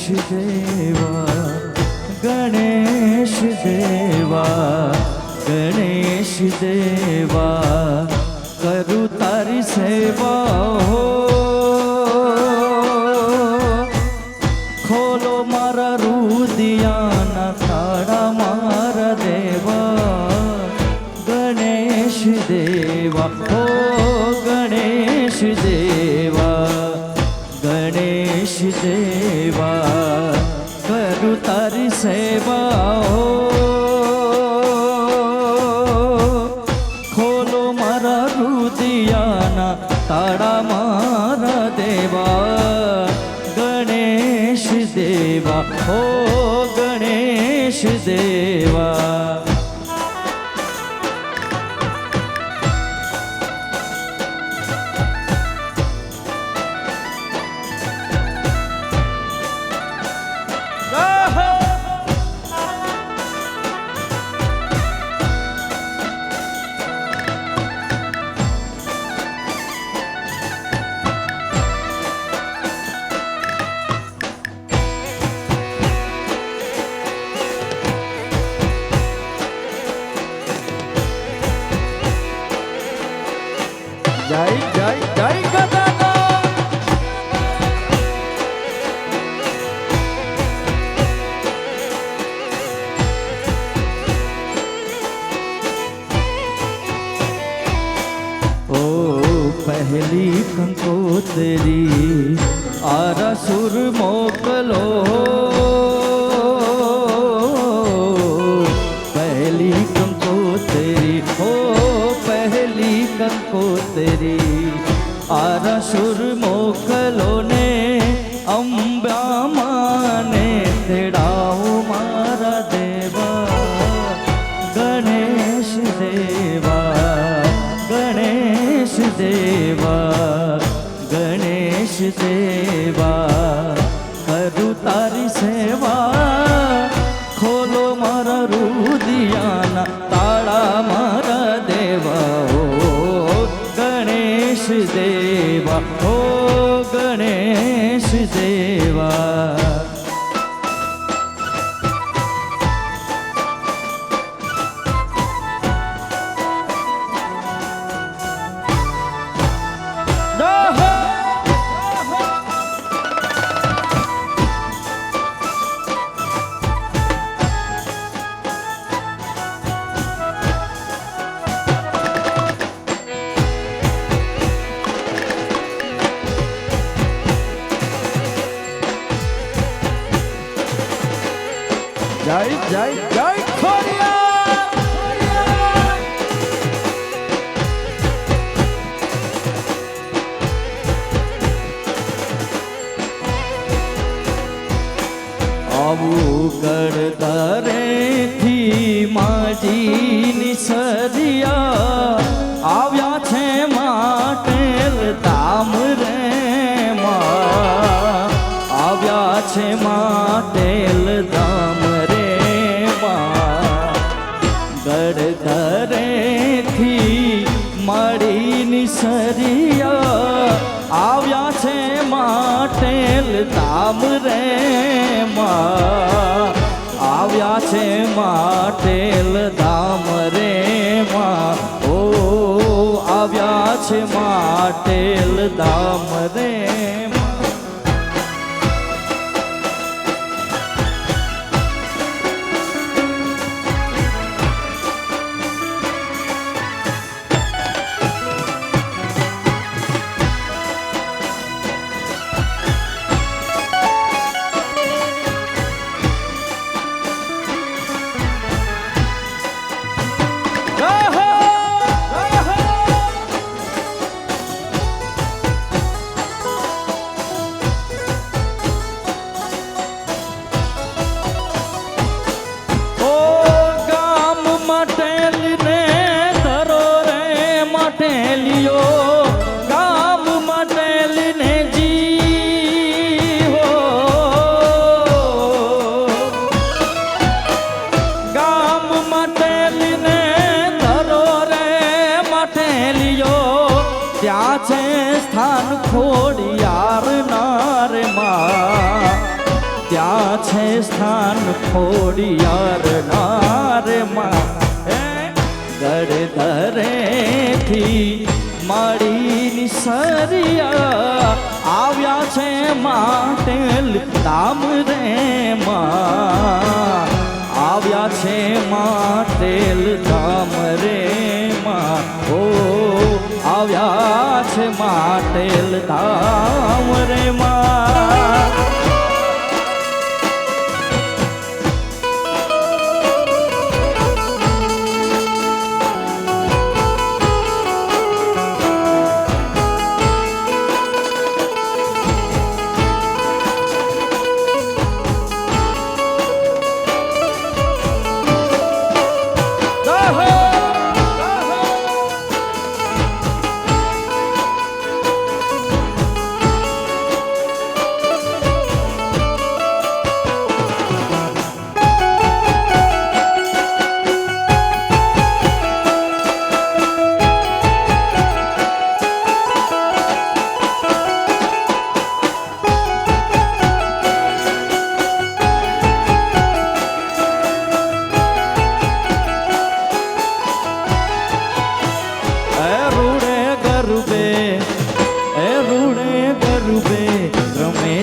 દેવા ગણેશ દેવા ગણેશ દેવા કરું તારી સેવા હો ખોલો મારા રુદિયાના તાળા મારા દેવા ગણેશ દેવા હો ગણેશ દેવા ગણેશ દેવા કરું તારી સેવા હો ખોલો મારા રુદિયાના તાળા મારા દેવા ગણેશ દેવા હો ગણેશ દેવા જય જય જય ગદાધર ઓ પહેલી કંકોત્રી આરા સુર મોકલો પહેલી કંકોત્રી હો પહેલી કંકોત્રી આરા સુર મોકલો ને અંબા માને તેડાવો મારા દેવા ગણેશ દેવા ગણેશ દેવા ગણેશ દેવા કરું તારી સેવા ખોલો મારા રુદિયાના તાળા મારા દેવા ગણેશ દેવા હો ગણેશ દેવા જય જય જય ખોડિયાર આવું ગડદરેથી માજીની સરિયા આવ્યા છે માટેલ ધામ રે માં આવ્યા છે માટેલ ધામ ગડધરેથી મળીની સરિયા આવ્યા છે માટેલ ધામ રે માં આવ્યા છે માટેલ ધામ રે માં ઓ આવ્યા છે માટેલ ધામ રે ત્યાં છે સ્થાન ખોડિયાર નાર માં ત્યાં છે સ્થાન ખોડિયાર નારે માં ગડધરેથી મળીની સરિયા આવ્યા છે માટેલ ધામ રે માં આવ્યા છે માટેલ ધામ રે માં ઓ આવ્યા છે માટેલ ધામ રે માં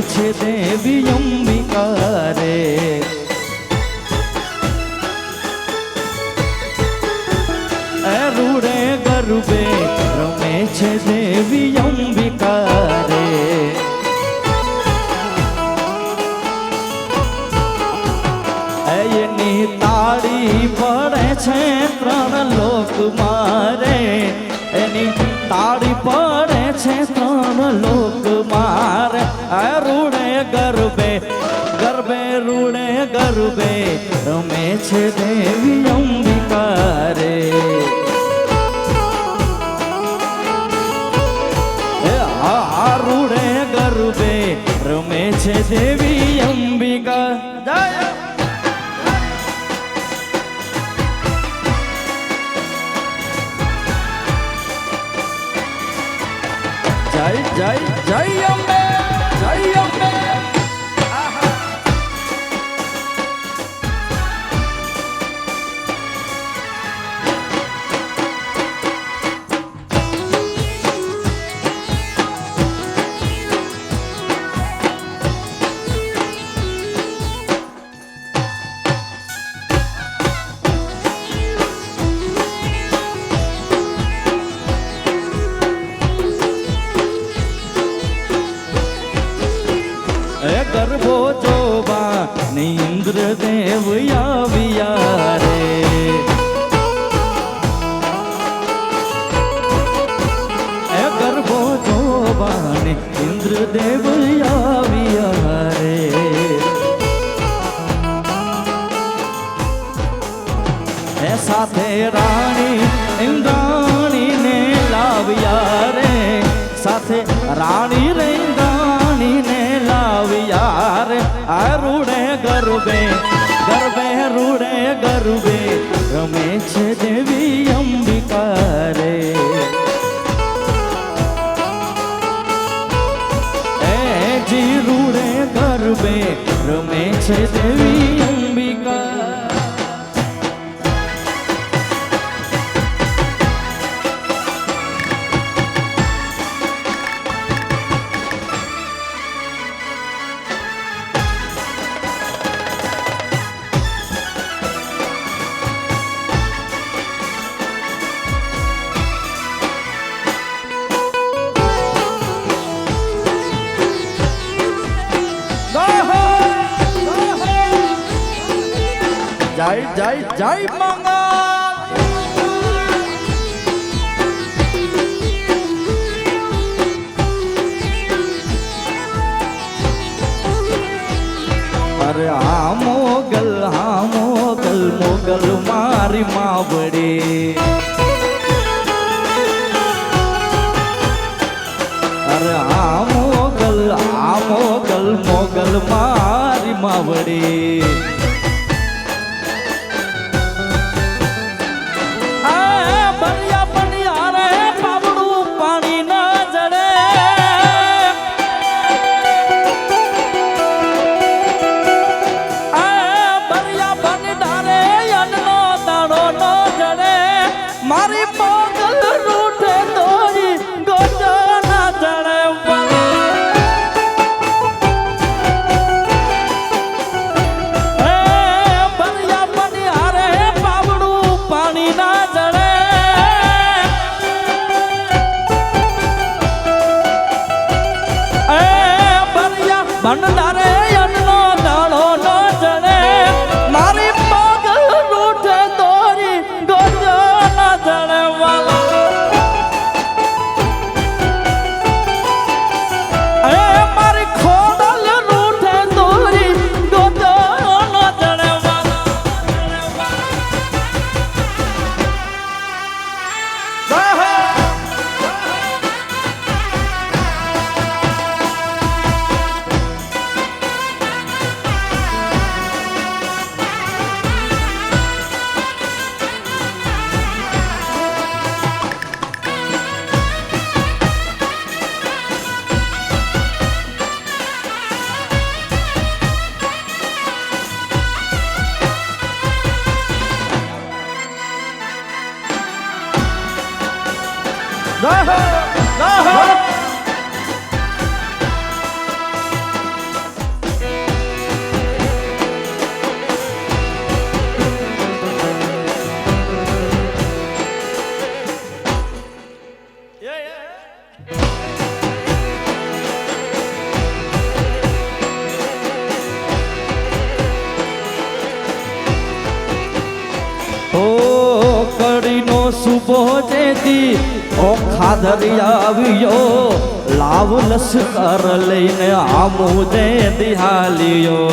છે દેવી અંબિકા રે રૂડે ગરુબે રમે છે દેવી અંબિકા રે એની તાળી પડે છે ત્રણ લોક મારે એની તાળી પડે છે ત્રણ લોક મારે રૂડે ગરબે ગરબે રૂડે ગરબે રમે છે દેવી અંબિકા રે રૂડે ગરબે રમે છે દેવી અંબિકા જય જય જય અંબે જય અંબે ગરબો જોવા ઇન્દ્રદેવ આવ્યા રે ગરબો જોવા ઇન્દ્રદેવ આવ્યા રે સાથે રાણી ઇન્દ્રાણી ને લાવ્યા રે સાથે રાણી રે ઇન્દ્રાણી ને લાવ્યા રે રૂડે ગરબે ગરબે રૂડે ગરબે રમે છે દેવી અંબિકા રે જી રૂડે ગરબે રમે છે દેવી અંબિકા જય જય જય મંગલ અરે મોગલ મોગલ મારી માવડી અરે મોગલ મોગલ મારી માવડી ભંડારે અન્નો દાડો ન જડે મારી પગ રૂઠે દોરી ગોજો ન જડે વાલા મારી ખોડલ રૂઠે દોરી ગોજો ન જડે સુબો જેતી ઓ ખાધરી આવ્યો લાવ લશ્કર લઈને આમુદે દિહાલિયો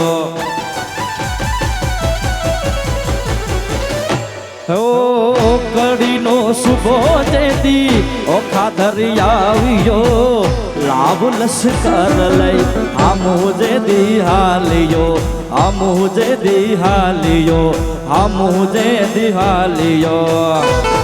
ઓ કડીનો સુબો જેતી ઓ ખાધરી આવ્યો લાવ લશ્કર લઈ આમુદે દિહાલિયો આમુદે દિહાલિયો આમુદે દિહાલિયો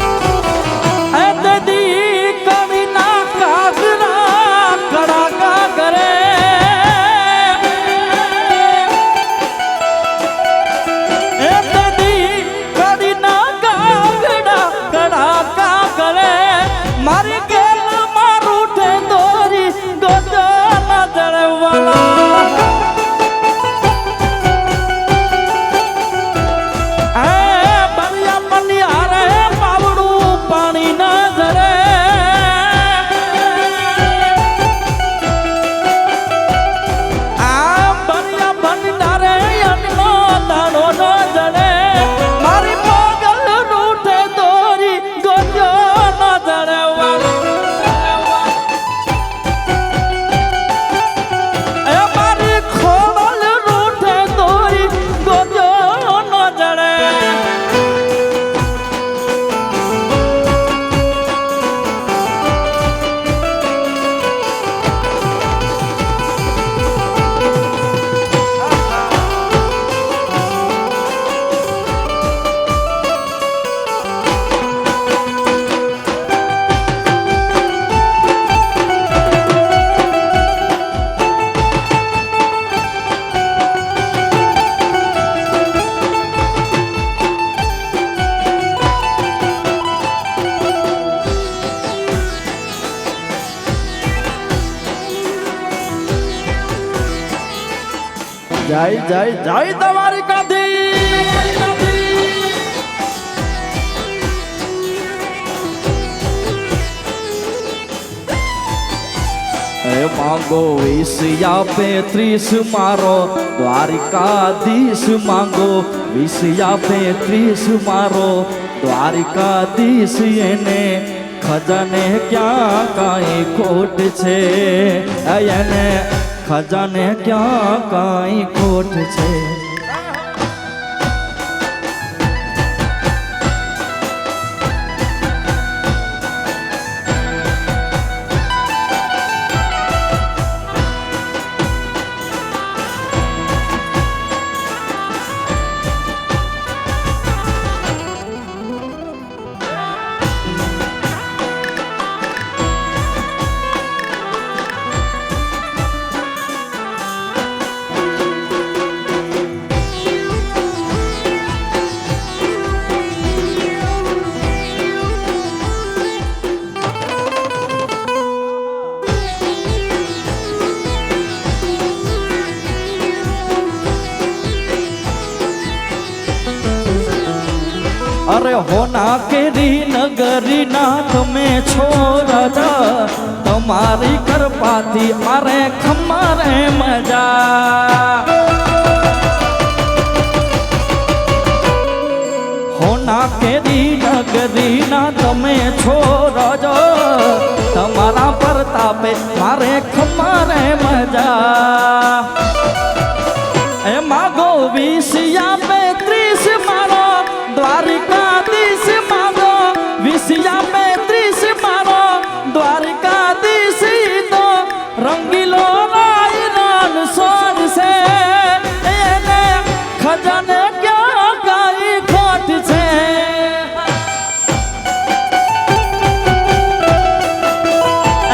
જય જય જય તમારી કાધી માંગો 20 या 35 મારો દ્વારિકાધીશ માંગો 20 या 35 મારો દ્વારિકાધીશ એને ખજાને ક્યાં કાંઈ ખોટ છે એને ખજાને ક્યાં કાંઈ ખોટ છે અરે હોના કેરી નગરી ના તમે છો રાજા તમ તમારી કૃપાથી મારે ખમારે મજા હોના કેરી નગરીના તમે છો રાજો તમારા પ્રતાપે મારે ખમારે મજા એ માગો 20 35 મારો દ્વારિકાધીશ માગો 20 35 મારો દ્વારિકાધીશ તો રંગીલો રાયરાન સોર છે એને ખજાને ક્યાં કાઈ ખોટ છે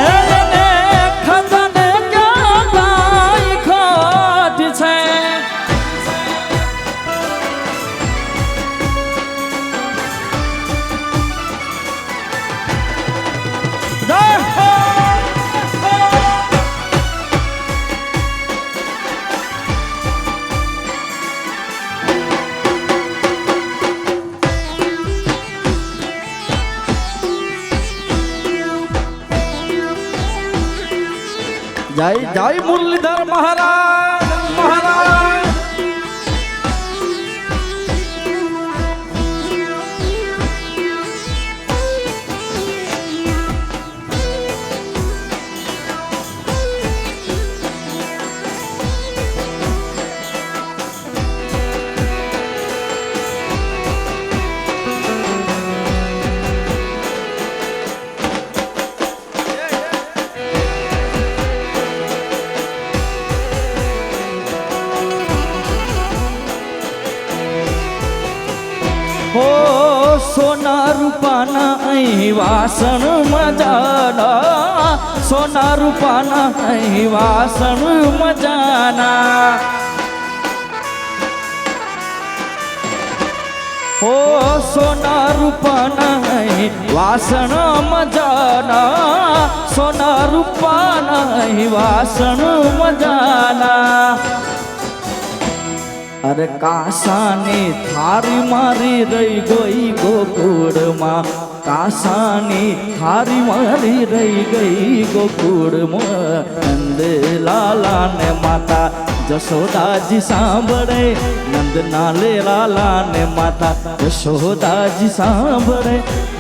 એને ખજાને ક્યાં કાઈ ખોટ છે જય જય મુરલીધર મહારાજ મહારાજ હો સોના રૂપાના અહીં વાસણ મજાના સોના રૂપાના અહીં વાસણ મજાના હો સોના રૂપાના અહીં વાસણ મજાના સોના રૂપાના અહીં વાસણ મજાના અરે કાસાની થારી મારી રહી ગઈ ગોકુળમાં કાસાની થારી મારી રહી ગઈ ગોકુળમાં નંદલાલા ને માતા જશોદાજી સાંભળે નંદના લેલાલા ને માતા જશોદાજી સાંભળે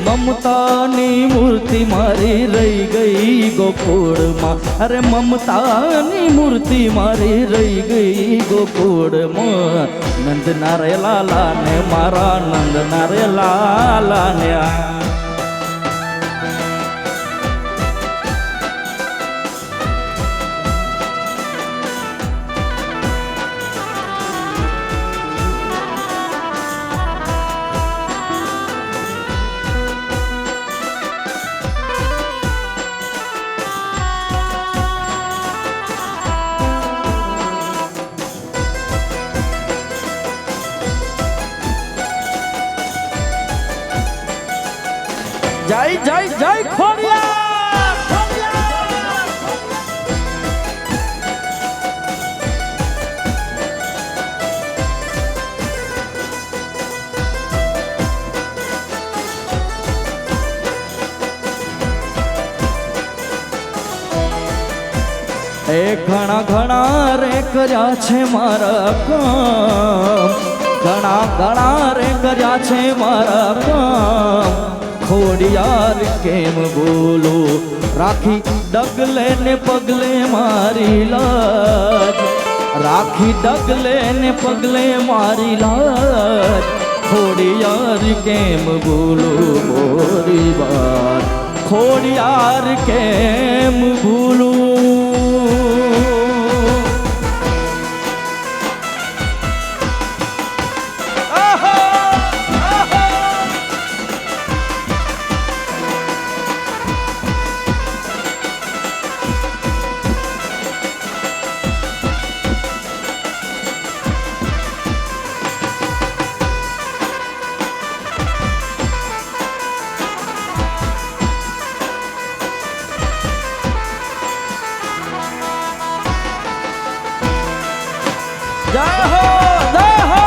મમતાની મૂર્તિ મારી રહી ગઈ ગોકુળમાં અરે મમતાની મૂર્તિ મારી રહી ગઈ ગોકુળમાં નંદના રે લાલા ને મારા નંદના રે લાલા ને જય જય જય ખોડિયાર એ ઘણા ઘણા રે કર્યા છે મારા કામ ઘણા ઘણા રે કર્યા છે મારા કામ ખોડિયાર કેમ બોલો રાખી ડગલે ને પગલે મારી લાજ રાખી ડગલે ને પગલે મારી લાજ ખોડિયાર કેમ બોલો મોરી વાત ખોડિયાર કેમ ભૂલું જય હો જય હો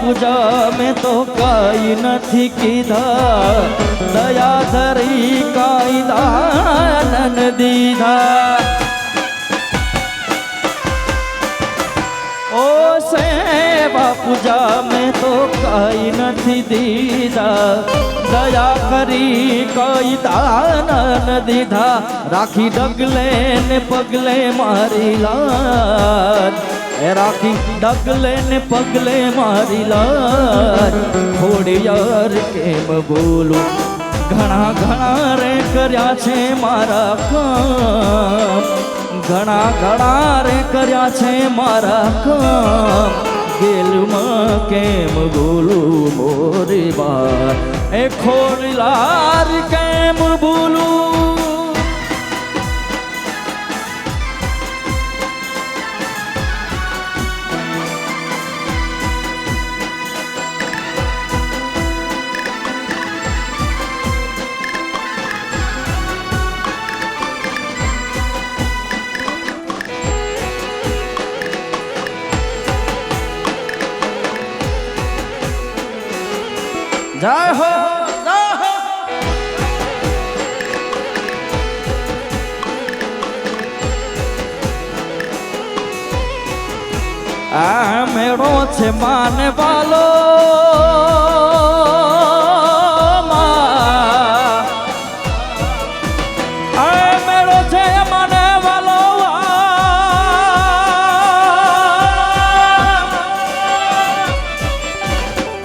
બાપુજા મેં તો કાઈ નથી કીધા દયા ધરી કાઈ દાન દીધા ઓ સે બાપુજા મેં તો કાઈ નથી દીધા દયા કરી કઈ દાન દીધા રાખી ડગલે ને પગલે મારી લાજ રાખી ડગલે ને પગલે મારી લાજ થોડી યાર કેમ બોલું ઘણા ઘણા રે કર્યા છે મારા કામ ઘણા ઘણા રે કર્યા છે મારા કામ ગેલમાં કેમ બોલું મોરી બાર એ ખોડલાર કેમ બોલું જય હો જય હો આ મેળો છે માને વાલો આ મેળો છે માને વાલો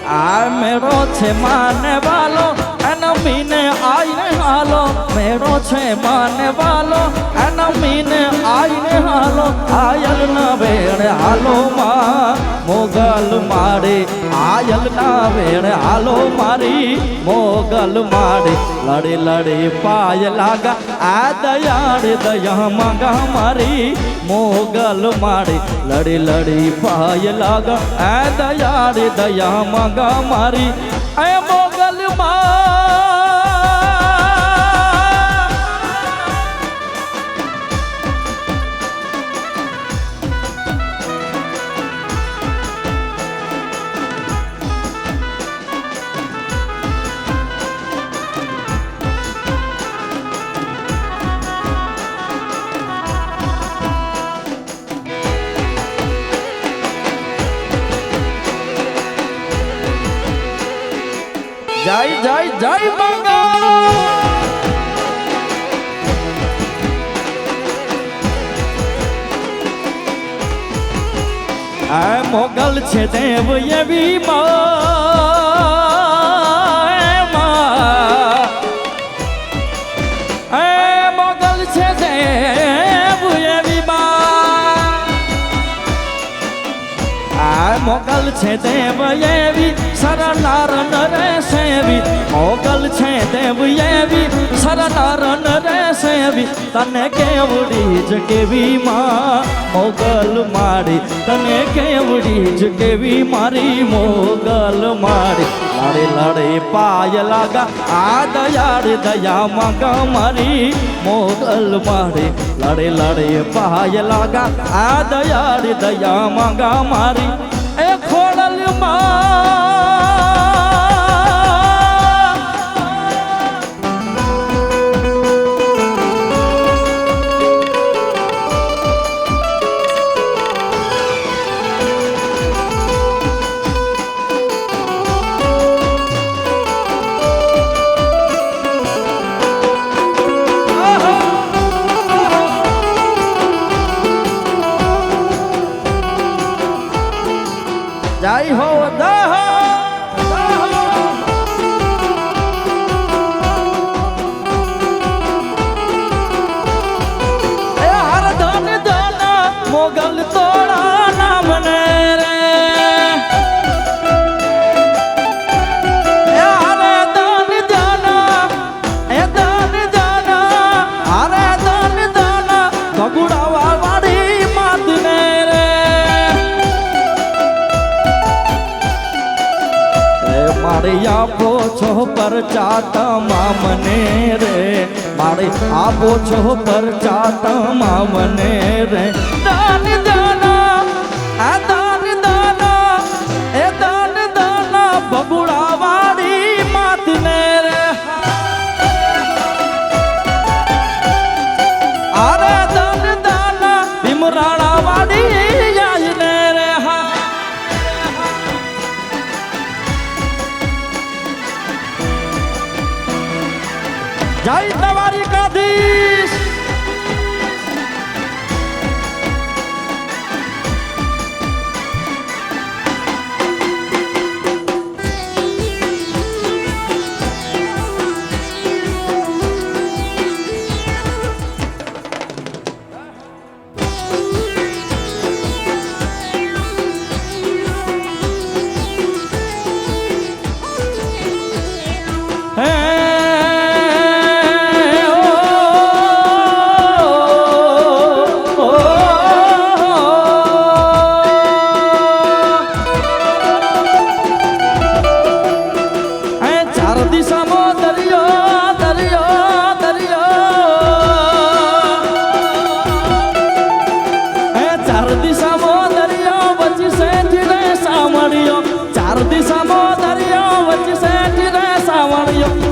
આ મેળો છે માને વાલો એનમીને આઈને હાલો મેળો છે માને વાલો એનમીને આઈને હાલો આયલ ના વેણે હાલો માં મોગલ મારે આયલ ના વેણે હાલો મારી મોગલ મારે લડે લડે પાય લાગા આ દયાળ દયા માંગા મારી મોગલ મારે લડે લડે પાય લાગા આ દયાળ દયા માંગા મારી એ મોગલ માં જય જય જય મંગળ આ મોગલ છે દેવ એવી મોગલ છે દેવ એવી આ મોગલ છે દેવ એવી સરનાર નરે સેવી મોગલ છે દેવ એવી સરનાર નરે સેવી તને કેવડી જ કેવી માં મોગલ મારી તને કેવડી જ કેવી મારી મોગલ મારી લાડે લાડે પાય લાગા આ દયાળ દયા માંગા મારી મોગલ મારી લાડે લાડે પાય લાગા આ દયાળ દયા માંગા મારી એ ખોડલ માં જય હો જય હો એ હર ધન ધન મોગલ તોડા નામ ને રે એ હર ધન ધન એ ધન ધન હર ધન ધન ભગુડાવા વાળી માત ને રે મારે આપો છો પરચાટમાં મને રે મારે આપો છો પરચાટમાં મને રે દાન દાન આ દાન દાન એ દાન રાણા વાડી આવીને રે હા જય દ્વારિકાધીશ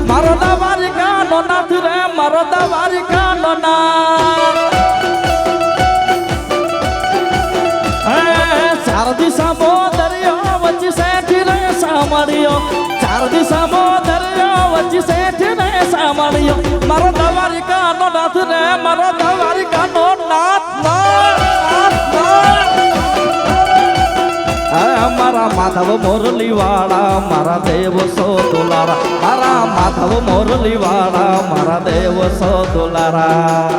મારો દ્વારિકા નો નાથ રે મારો દ્વારિકા નો નાથ ચાર દિશામો દરિયો વચ્ચે શેઠી રે સામળિયો ચાર દિશામો દરિયો વચ્ચે શેઠી રે સામળિયો મારો દ્વારિકા નો નાથ રે મારો દ્વારિકા નો નાથ મારા માધવ મોરલી વાળા મારા દેવ સો દુલારા મારા માધવ મોરલી વાળા મારા દેવ સો દુલારા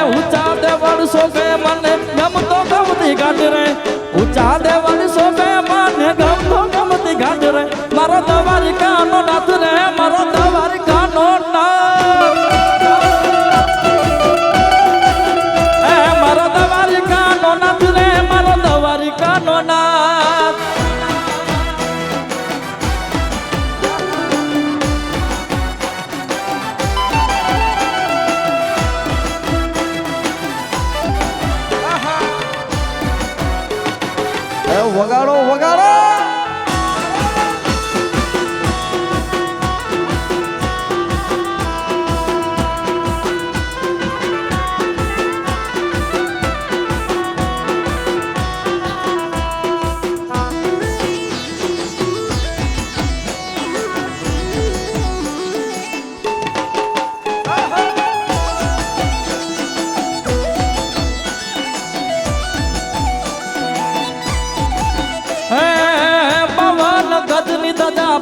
ઊંચા દેવળ શોભે મને ગમતો ગમતી ગાંઠ રે ઊંચા દેવળ શોભે મને ગમતો ગમતી ગાંઠ રે મારો દ્વારિકા નો નાથ રે મારો દ્વારિકા નો નાથ મારો દ્વારિકા નો નાથ રે મારો દ્વારિકા નો નાથ વગાડો વગાડો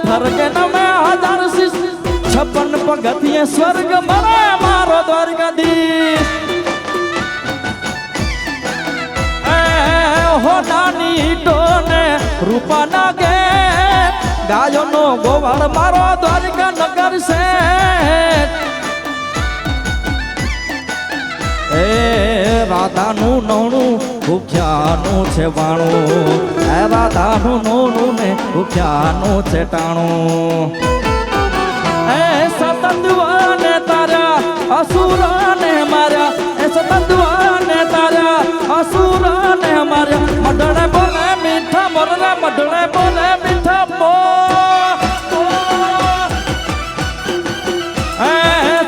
ફરકે નમે હજાર શીશ 56 પગથિયે સ્વર્ગ મળે મારો દ્વારકાધીશ હોનાની ઈટો ને રૂપાના ગે ગાયોનો ગોવાળ મારો દ્વારકા નગર છે એ રાધાનું નોણું ભૂખ્યાનું છે વાણું એ રાધાનું નોણું ને ભૂખ્યાનું છે ટાણું એ સતંદવાને તારા અસુરાને માર્યા એ સતંદવાને તારા અસુરાને માર્યા મઢડે બોલે મીઠા મોરને મઢડે બોલે મીઠા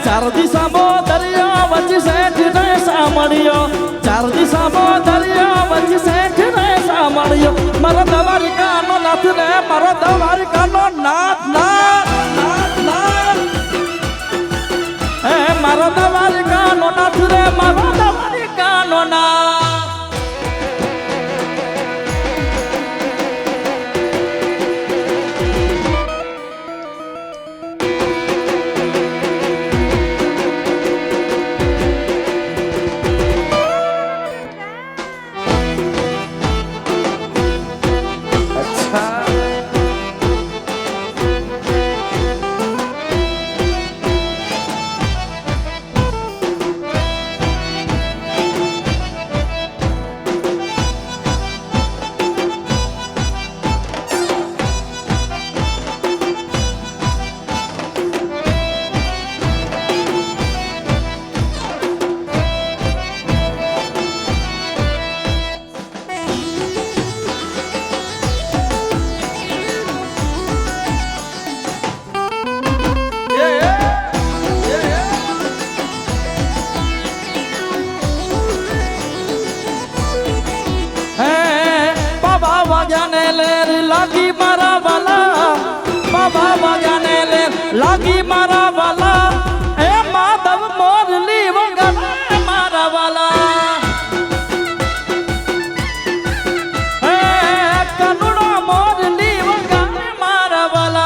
ચાર દિશામો દરિયા વચ્ચે શેઠ રે સામળિયો ચાર દિશામો દરિયા વચ્ચે શેઠ રે સામળિયો મારો દ્વારિકા નો નાથ રે મારો દ્વારિકા નો નાથ નાથ નાથ નાથ મારો દ્વારિકા નો નાથ રે મારો દ્વારિકા નો નાથ લેર લાગી મારા વાલા બાબા વાગ્યાને લેર લાગી મારા વાલા એ માધવ મોરલી વગાડે મારા વાલા એ કનુડા મોરલી વગાડે મારા વાલા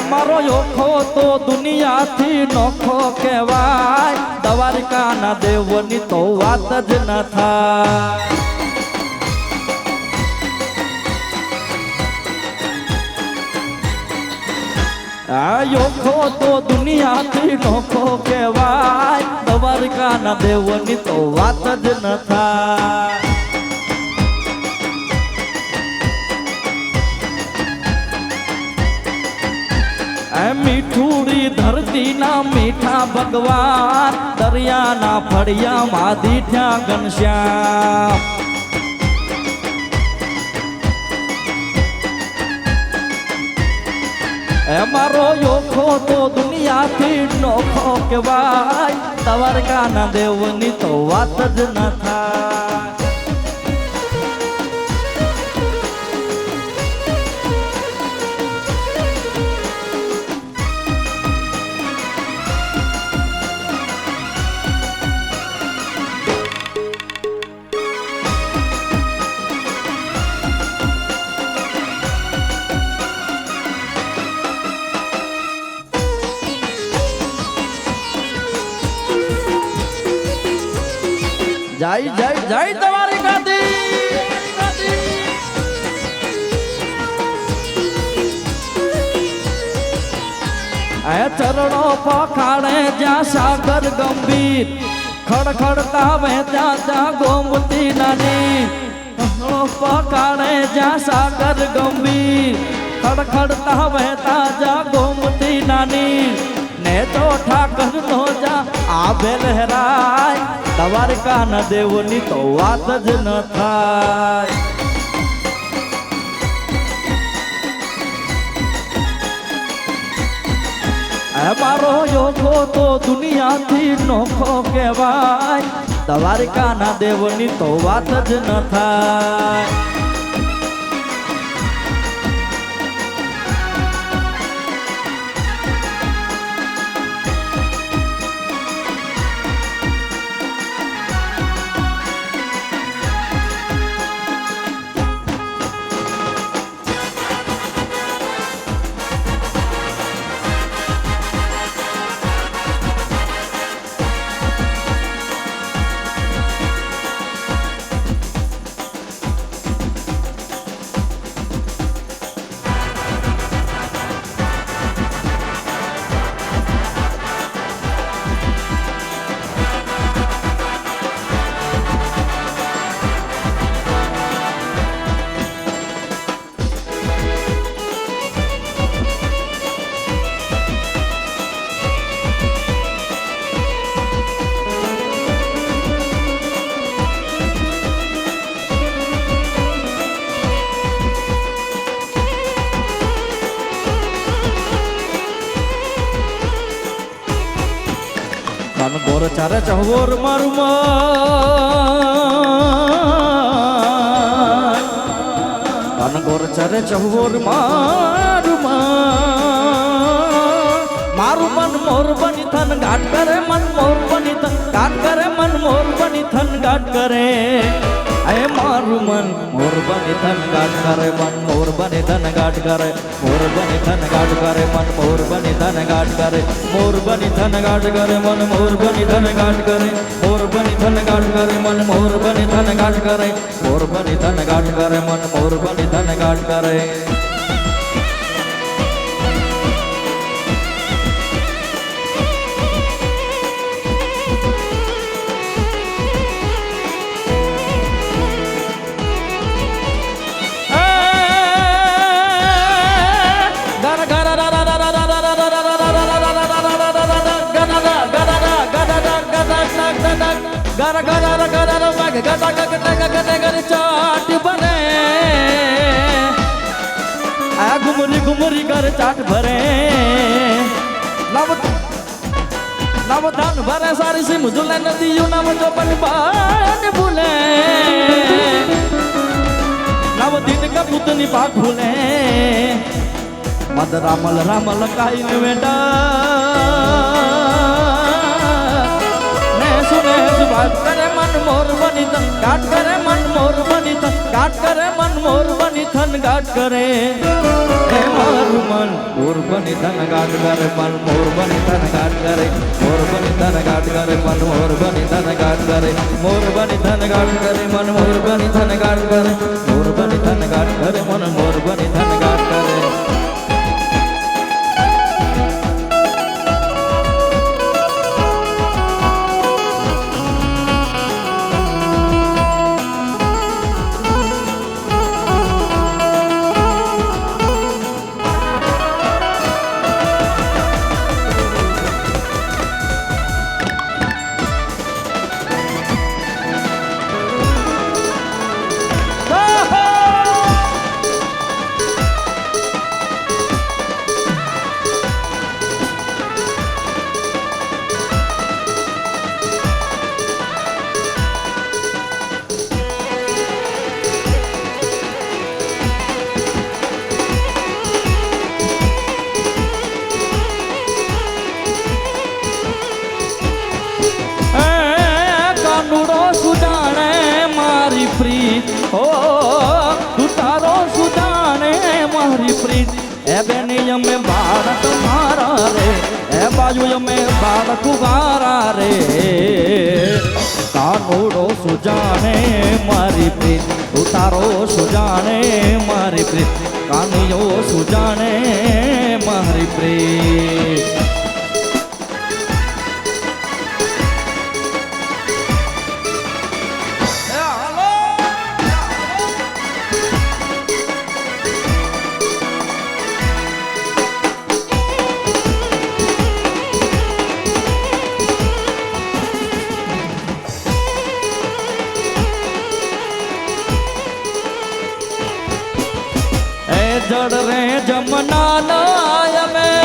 મારો યોખો તો દુનિયાથી નોખો કહેવાય દ્વારકાના દેવની તો વાત જ ન થાય આ યોખો તો દુનિયાથી નોખો કહેવાય દ્વારકાના દેવની તો વાત જ ન થાય મીઠુડી ધરતી ના મીઠા ભગવાન દરિયાના ફળિયા માં દીઠ્યા ઘનશ્યામ એ મારો યોખો તો દુનિયાથી નોખો કહેવાય દ્વારકાના દેવની તો વાત જ ન થાય જય જય જય દ્વારકાધીશ એ ચરણો પખાડે જ્યાં સાગર ગંભીર ખડખડતા વહેતા ત્યાં ગોમતી નાની પખાડે જ્યાં સાગર ગંભીર ખડખડતા વહેતા જ્યાં ગોમતી નાની ને તો ઠાકર નો જા આભે લહેરાય દ્વારકાના દેવની તો વાત જ ન થાય મારો યોગો તો દુનિયાથી નોખો કહેવાય દ્વારકાના દેવની તો વાત જ ન થાય ગોર ચારે ચહવોર મારું મન ગોર ચારે ચહવોર મારું મારું મન મોર બની થન ગાટ કરે મન મોર બની થન ગાટ કરે મન મોર બની થન ગાટ કરે એ મારું મન મોર બની થન ગાટ કરે મન મોર બની થન ગાટ કરે મોર બની થન ગાટ કરે મન મોર બની થન ગાટ કરે મોર બની થન ગાટ કરે મન મોર બની થન ગાટ કરે મોર બની થન ગાટ કરે મન મોર બની થન ગાટ કરે મોર બની થન ગાટ કરે મન મોર બની થન ગાટ કરે gara gara gara gara gada gada gada चाट बने आ घुमरी घुमरी कर चाट भरे नव धान भरे सारी सी मुझुले नदियों नव जो बन बान भूले नव दिन का पुतनी पाक भूले मद रामल रामल काई ने वेडा बात करे मन मोर बनी थन गाट करे मन मोर बनी थन गाट करे मन मोर बनी थन गाट करे हे मारू मन मोर बनी थन गाट करे मन मोर बनी थन गाट करे मोर बनी थन गाट करे मन मोर बनी थन गाट करे मोर बनी थन गाट करे मन मोर बनी थन गाट करे मोर बनी थन गाट करे मन मोर बनी थन गाट करे ओ तू तारो सुजाने मारी प्रीत ए बेनिय में बालक मारा रे ए बाजू में बालक गारा रे कानूड़ो सुजाने मारी प्रीत तू तारो सुजाने मारी प्रीत कानियो सुजाने मारी प्रीत जड़ रे जमुना नाय में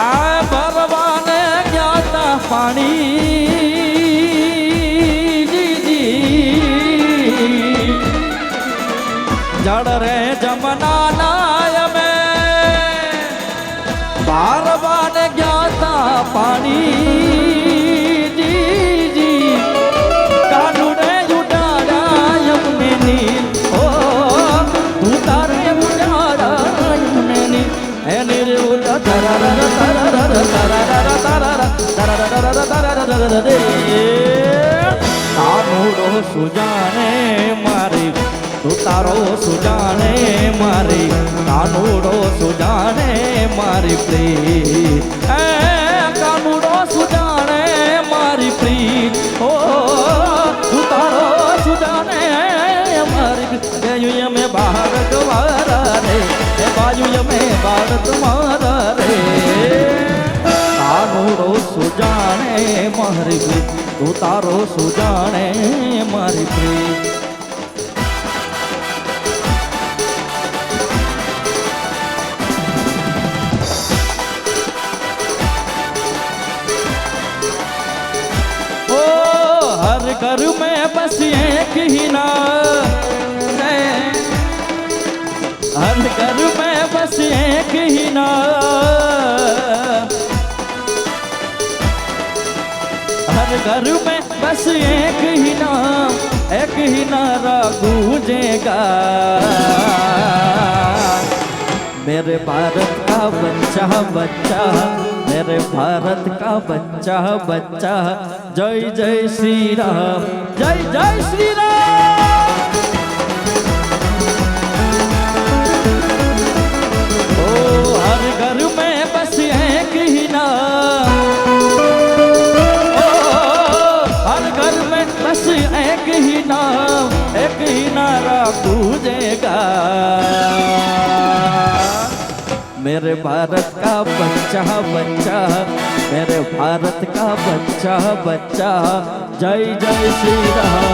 आ बरवाने ज्ञाता पानी जी जी जड़ रे जमुना नाय में बरवाने ज्ञाता पानी कानूड़ो सुजाने मारी तू तारो सुजाने मारी कानूड़ो सुजाने मारी प्रीत कानूड़ो सुजाने मारी प्रीत ओ तू तारो सुजाने मारी बाजू में भारत मारा रे बाजू में भारत मारा रे कानूड़ो सुजाने मारी प्रीत तू तारो सुजाने मारी प्रीत ओ हर घर में बस एक ही नाम बस एक ही नाम, हर घर में बस एक ही नाम, एक ही नारा गूंजेगा, मेरे भारत का बच्चा बच्चा, मेरे भारत का बच्चा बच्चा, जय जय श्री राम, जय जय श्री राम। ओ हर घर में बस एक ही नाम, हर घर में बस एक ही नाम, एक ही नारा गूंजेगा, मेरे भारत का बच्चा बच्चा, मेरे भारत का बच्चा बच्चा, जय जय श्री राम।